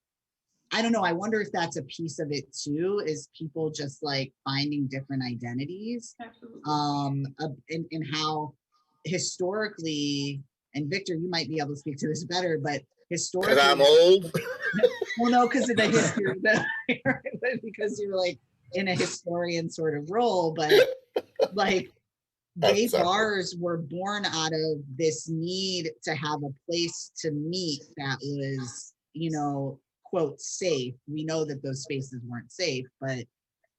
I don't know. I wonder if that's a piece of it too, is people just like finding different identities. Absolutely. And how historically, and Victor, you might be able to speak to this better, but historically. Because I'm old. Well, no, because of the history, because you're like in a historian sort of role, but like gay bars were born out of this need to have a place to meet that was, quote, safe. We know that those spaces weren't safe, but,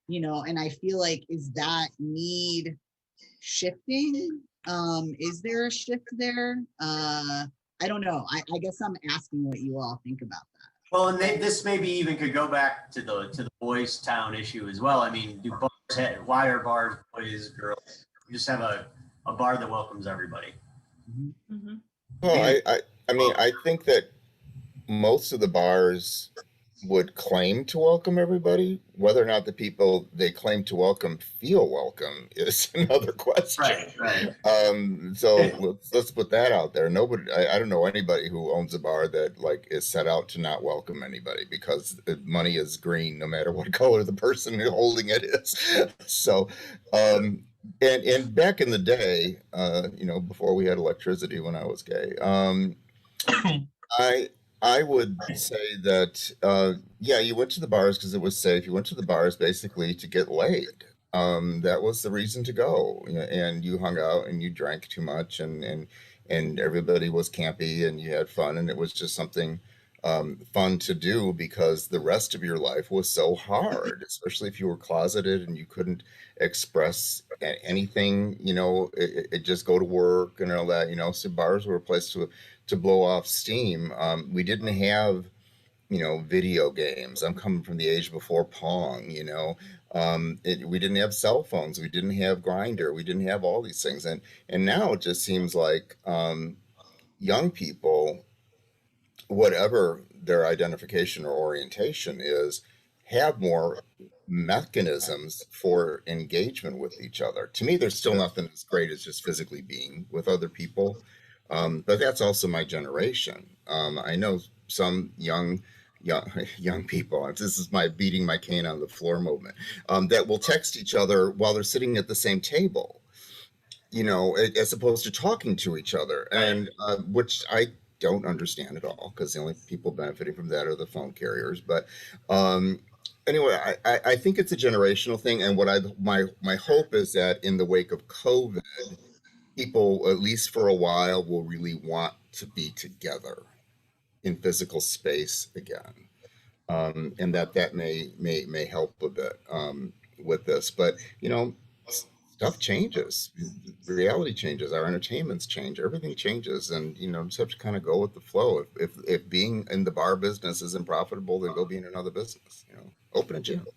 and I feel like, is that need shifting? Is there a shift there? I don't know. I guess I'm asking what you all think about that. Well, and this maybe even could go back to the Boys Town issue as well. I mean, why are bars boys, girls? You just have a bar that welcomes everybody. Mm-hmm. Well, I mean, I think that most of the bars would claim to welcome everybody. Whether or not the people they claim to welcome feel welcome is another question. Right. So let's put that out there. Nobody, I don't know anybody who owns a bar that like is set out to not welcome anybody, because money is green no matter what color the person holding it is. So, and back in the day, before we had electricity, when I was gay, I would say that, you went to the bars because it was safe. You went to the bars basically to get laid. That was the reason to go. And you hung out and you drank too much, and everybody was campy and you had fun, and it was just something fun to do, because the rest of your life was so hard, especially if you were closeted and you couldn't express anything, it just go to work and all that, so bars were a place to blow off steam. We didn't have, video games. I'm coming from the age before Pong, we didn't have cell phones. We didn't have Grindr. We didn't have all these things. And now it just seems like young people, whatever their identification or orientation is, have more mechanisms for engagement with each other. To me, there's still nothing as great as just physically being with other people. But that's also my generation. I know some young people. This is my beating my cane on the floor moment. That will text each other while they're sitting at the same table, as opposed to talking to each other, and which I don't understand at all, because the only people benefiting from that are the phone carriers. But anyway, I think it's a generational thing, and my hope is that in the wake of COVID, people, at least for a while, will really want to be together in physical space again, and that may help a bit with this. But stuff changes, reality changes, our entertainments change, everything changes, and just have to kind of go with the flow. If being in the bar business isn't profitable, then go be in another business. Open a gym.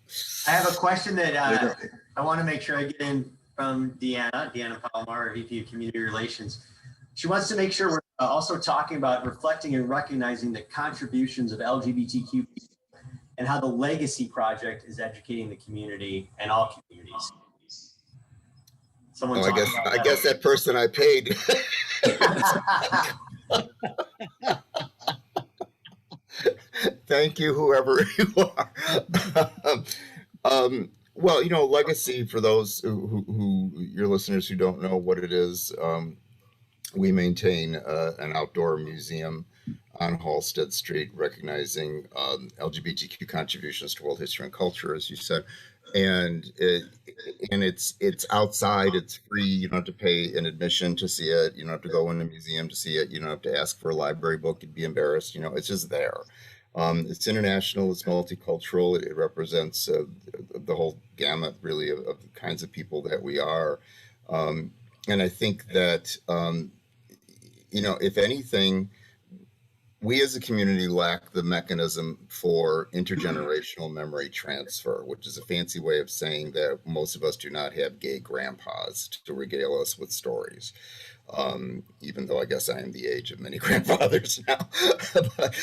I have a question that I want to make sure I get in from Deanna Palomar, VP of Community Relations. She wants to make sure we're also talking about reflecting and recognizing the contributions of LGBTQ people and how the Legacy Project is educating the community and all communities. I guess that person I paid. Thank you, whoever you are. Well, Legacy, for those who your listeners who don't know what it is, we maintain an outdoor museum on Halstead Street, recognizing LGBTQ contributions to world history and culture, as you said. And it's outside, it's free. You don't have to pay an admission to see it. You don't have to go in the museum to see it. You don't have to ask for a library book. You'd be embarrassed. It's just there. It's international, it's multicultural. It represents the whole gamut, really, of the kinds of people that we are. And I think that, if anything, we as a community lack the mechanism for intergenerational memory transfer, which is a fancy way of saying that most of us do not have gay grandpas to regale us with stories. Even though I guess I am the age of many grandfathers now. But,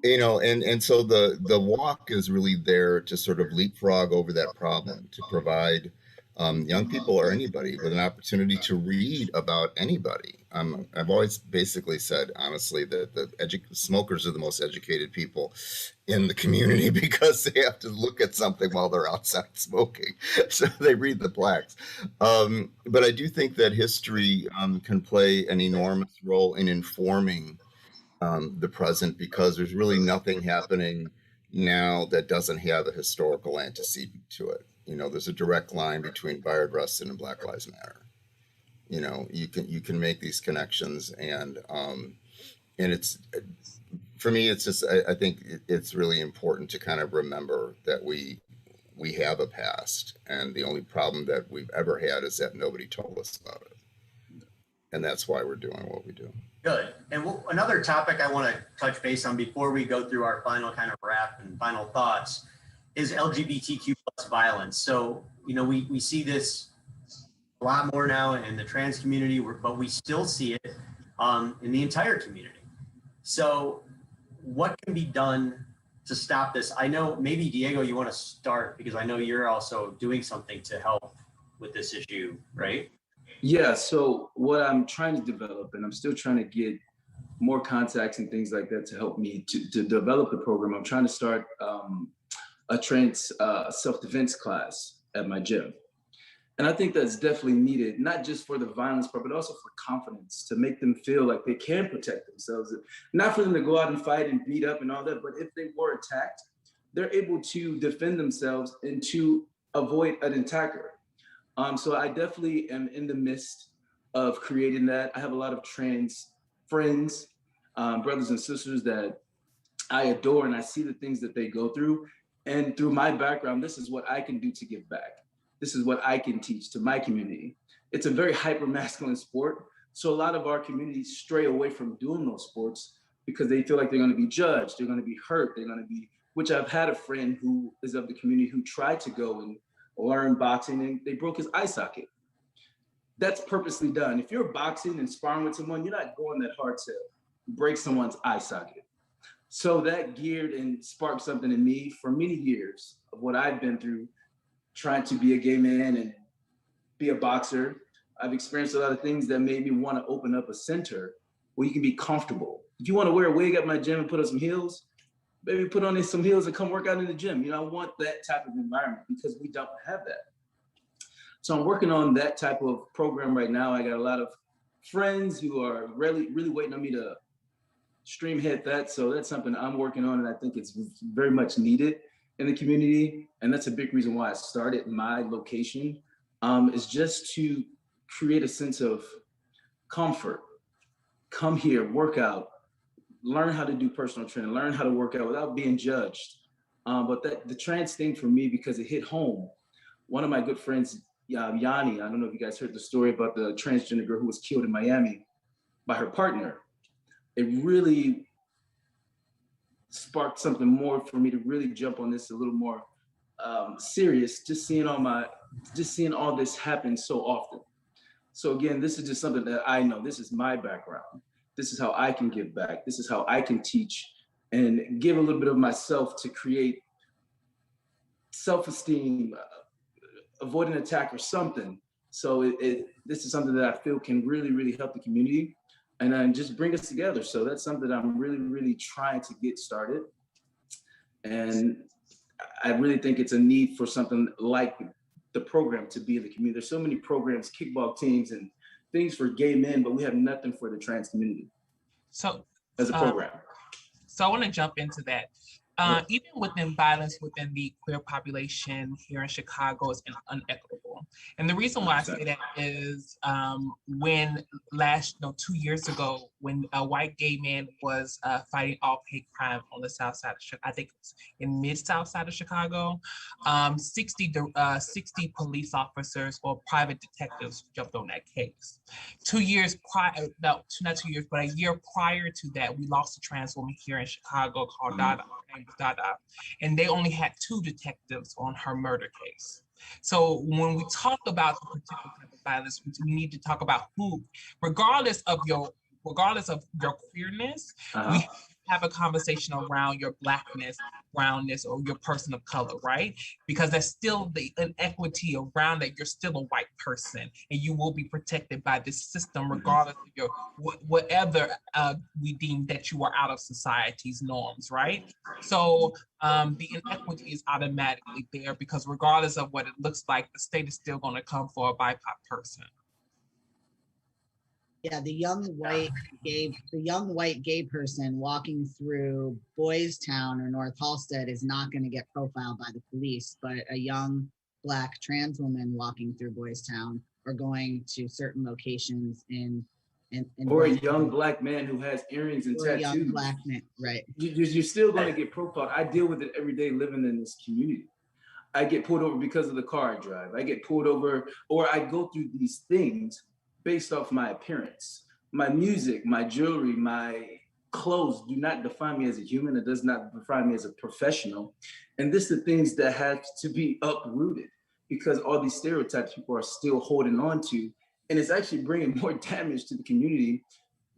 and so the walk is really there to sort of leapfrog over that problem, to provide young people or anybody with an opportunity to read about anybody. I've always basically said, honestly, that the smokers are the most educated people in the community because they have to look at something while they're outside smoking. So they read the plaques. But I do think that history can play an enormous role in informing the present, because there's really nothing happening now that doesn't have a historical antecedent to it. There's a direct line between Bayard Rustin and Black Lives Matter. You can make these connections, and it's, for me, it's just, I think it's really important to kind of remember that we have a past, and the only problem that we've ever had is that nobody told us about it. And that's why we're doing what we do. Good. And another topic I want to touch base on before we go through our final kind of wrap and final thoughts is LGBTQ plus violence. So, we see this a lot more now in the trans community, but we still see it in the entire community. So what can be done to stop this? I know maybe Diego, you want to start, because I know you're also doing something to help with this issue, right? Yeah, so what I'm trying to develop, and I'm still trying to get more contacts and things like that to help me to develop the program. I'm trying to start a trans self-defense class at my gym. And I think that's definitely needed, not just for the violence part, but also for confidence, to make them feel like they can protect themselves. Not for them to go out and fight and beat up and all that, but if they were attacked, they're able to defend themselves and to avoid an attacker. So I definitely am in the midst of creating that. I have a lot of trans friends, brothers and sisters that I adore, and I see the things that they go through. And through my background, this is what I can do to give back. This is what I can teach to my community. It's a very hyper-masculine sport. So a lot of our communities stray away from doing those sports because they feel like they're gonna be judged, they're gonna be hurt, they're gonna be, which I've had a friend who is of the community who tried to go and learn boxing and they broke his eye socket. That's purposely done. If you're boxing and sparring with someone, you're not going that hard to break someone's eye socket. So that geared and sparked something in me for many years of what I've been through, trying to be a gay man and be a boxer. I've experienced a lot of things that made me want to open up a center where you can be comfortable. If you want to wear a wig at my gym and put on some heels, maybe put on some heels and come work out in the gym. I want that type of environment because we don't have that. So I'm working on that type of program right now. I got a lot of friends who are really, really waiting on me to stream hit that. So that's something I'm working on, and I think it's very much needed in the community. And that's a big reason why I started my location, is just to create a sense of comfort. Come here, work out, learn how to do personal training, learn how to work out without being judged. But the trans thing for me, because it hit home. One of my good friends, Yanni, I don't know if you guys heard the story about the transgender girl who was killed in Miami by her partner. It really sparked something more for me to really jump on this a little more serious, just seeing all this happen so often. So again, this is just something that I know, this is my background. This is how I can give back. This is how I can teach and give a little bit of myself to create self-esteem, avoid an attack or something. So this is something that I feel can really, really help the community and just bring us together. So that's something that I'm really, really trying to get started. And I really think it's a need for something like the program to be in the community. There's so many programs, kickball teams and things for gay men, but we have nothing for the trans community. So as a program. So I want to jump into that. Even within violence within the queer population here in Chicago is unequitable. And the reason why I say that is when 2 years ago, when a white gay man was fighting off hate crime on the south side of Chicago. I think it was in mid-south side of Chicago. 60 police officers or private detectives jumped on that case. 2 years prior, no, not 2 years, but a year prior to that, we lost a trans woman here in Chicago called Dada. Her name was Dada, and they only had 2 detectives on her murder case. So when we talk about the particular type of violence, we need to talk about who, regardless of your queerness, we have a conversation around your blackness, brownness, or your person of color, right? Because there's still the inequity around that. You're still a white person, and you will be protected by this system, regardless of your whatever we deem that you are out of society's norms, right? So the inequity is automatically there because regardless of what it looks like, the state is still going to come for a BIPOC person. Yeah, the young white gay person walking through Boys Town or North Halsted is not going to get profiled by the police, but a young Black trans woman walking through Boys Town or going to certain locations in or a young Black man who has earrings and tattoos. A young Black man, right? You're still going to get profiled. I deal with it every day living in this community. I get pulled over because of the car I drive. I get pulled over, or I go through these things based off my appearance. My music, my jewelry, my clothes do not define me as a human. It does not define me as a professional. And this is the things that have to be uprooted because all these stereotypes people are still holding on to. And it's actually bringing more damage to the community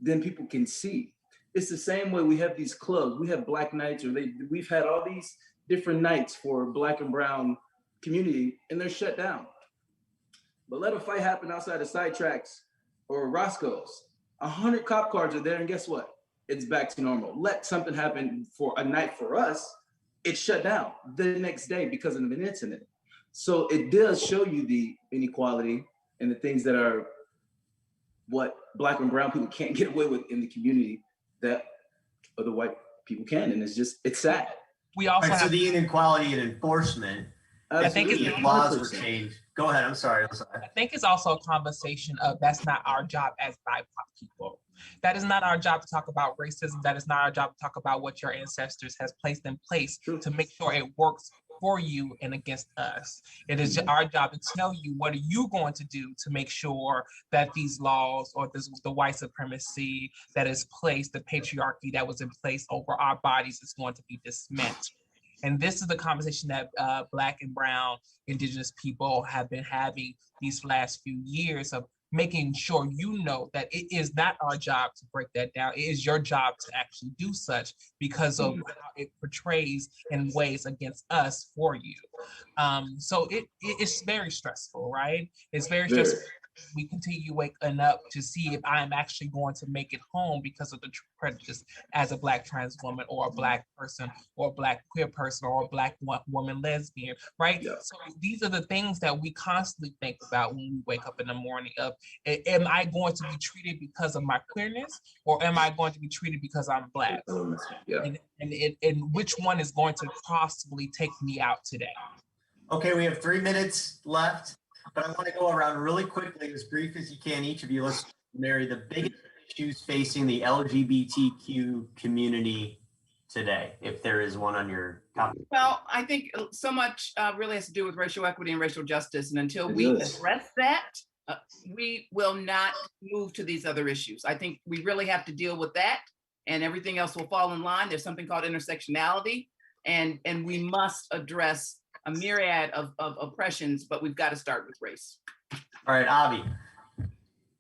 than people can see. It's the same way we have these clubs. We have Black nights, or we've had all these different nights for Black and brown community, and they're shut down. But let a fight happen outside of Sidetracks or Roscoe's. 100 cop cars are there, and guess what? It's back to normal. Let something happen for a night for us, it's shut down the next day because of an incident. So it does show you the inequality and the things that are what Black and brown people can't get away with in the community that other white people can. And it's sad. We also have the inequality in enforcement. I think it's laws were changed. Go ahead. I'm sorry. I think it's also a conversation of that's not our job as BIPOC people. That is not our job to talk about racism. That is not our job to talk about what your ancestors has placed in place to make sure it works for you and against us. It is our job to tell you what are you going to do to make sure that these laws or the white supremacy that is placed, the patriarchy that was in place over our bodies is going to be dismantled. And this is the conversation that Black and brown Indigenous people have been having these last few years of making sure you know that it is not our job to break that down. It is your job to actually do such because of how it portrays in ways against us for you. So it's very stressful, right? It's very stressful. We continue waking up to see if I'm actually going to make it home because of the prejudice as a Black trans woman or a Black person or a Black queer person or a Black woman lesbian, right? Yeah. So these are the things that we constantly think about when we wake up in the morning of, am I going to be treated because of my queerness or am I going to be treated because I'm Black? Yeah. And which one is going to possibly take me out today? Okay, we have 3 minutes left. But I want to go around really quickly, as brief as you can, each of you. Let's marry the biggest issues facing the LGBTQ community today, if there is one on your topic. Well, I think so much really has to do with racial equity and racial justice. And until we address that, we will not move to these other issues. I think we really have to deal with that and everything else will fall in line. There's something called intersectionality, and we must address a myriad of oppressions, but we've got to start with race. All right, Avi.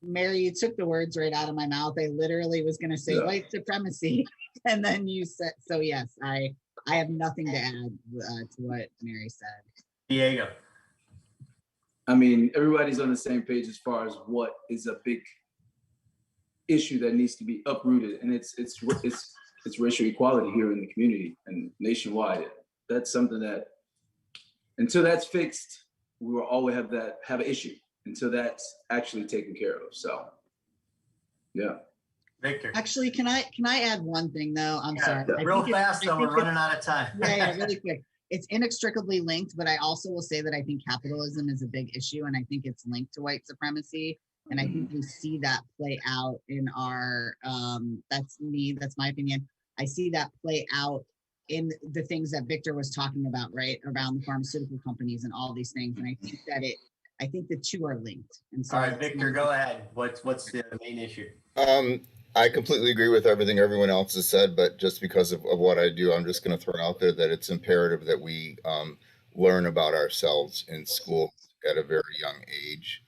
Mary, you took the words right out of my mouth. I literally was going to say white supremacy, and then you said, so yes, I have nothing to add to what Mary said. Diego. I mean, everybody's on the same page as far as what is a big issue that needs to be uprooted, and it's racial equality here in the community and nationwide. That's something that until that's fixed, we will always have an issue until that's actually taken care of. So, yeah. Victor. Actually, can I add one thing though? I'm sorry. Real fast though, we're running out of time. Yeah, really quick. It's inextricably linked, but I also will say that I think capitalism is a big issue, and I think it's linked to white supremacy. And I think we see that play out in our, that's my opinion. I see that play out in the things that Victor was talking about, right? Around the pharmaceutical companies and all these things. And I think the two are linked. And so, all right, Victor, go ahead. What's the main issue? I completely agree with everything everyone else has said, but just because of what I do, I'm just going to throw out there that it's imperative that we learn about ourselves in school at a very young age,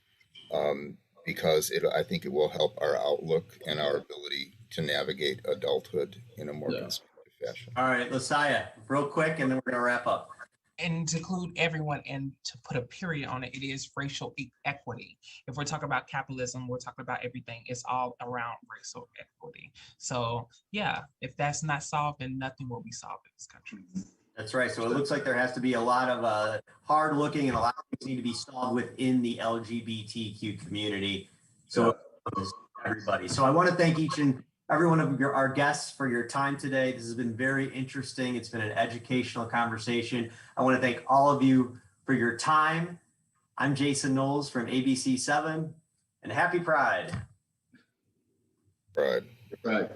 because I think it will help our outlook and our ability to navigate adulthood in a more constructive fashion. All right, Lasaya, real quick, and then we're going to wrap up. And to include everyone and to put a period on it, it is racial equity. If we're talking about capitalism, we're talking about everything. It's all around racial equity. So yeah, if that's not solved, then nothing will be solved in this country. That's right. So it looks like there has to be a lot of hard looking, and a lot of things need to be solved within the LGBTQ community. So everybody. So I want to thank each and every one of our guests for your time today. This has been very interesting. It's been an educational conversation. I want to thank all of you for your time. I'm Jason Knowles from ABC7, and happy Pride. Pride. Right.